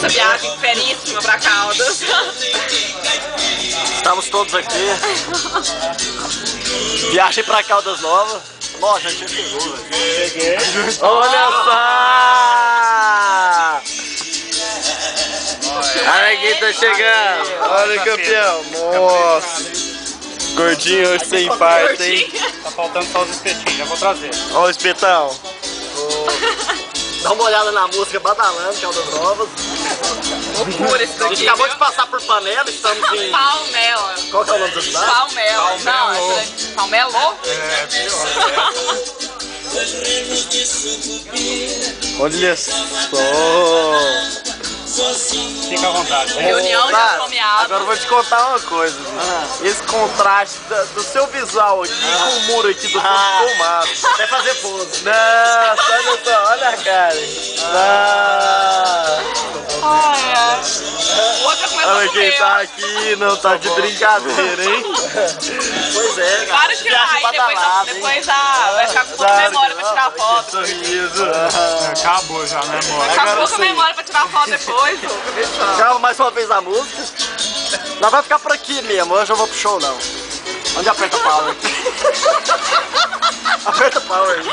Essa viagem feríssima pra Caldas. Estamos todos aqui. Viagem pra Caldas Novas. Nossa, a gente chegou, velho. Cheguei. Olha só! Olha quem tá chegando. Olha o campeão. Nossa. Gordinho hoje sem parte, hein? Tá faltando só os espetinhos, já vou trazer. Olha o espetão. Dá uma olhada na música Badalando, Caldas Novas. Loucura isso A daqui. gente acabou de passar por Panela, estamos em... Palmela. Qual que é o nome da cidade? Palmela. Não, essa daqui. Palmelo? É, pior. Olha só. Fica à vontade. Reunião de Tá, asfomeados. agora eu vou te contar uma coisa. Esse contraste do seu visual aqui com o muro aqui do fundo ficou massa. Até fazer pose. Não, olha só, olha a cara. Ai, ai. O outro começou a Olha quem comer, tá ó. aqui, não tá de brincadeira, hein? Pois é, cara. Para de tirar aí, depois vai ficar com pouca memória pra tirar foto. Sorriso. Acabou já a memória. Ficar com Agora pouca sim. memória pra tirar foto depois, ô. Calma, mais uma vez a música. Nós vai ficar por aqui mesmo, hoje eu vou pro show não. Onde aperta power? Aperta power aí.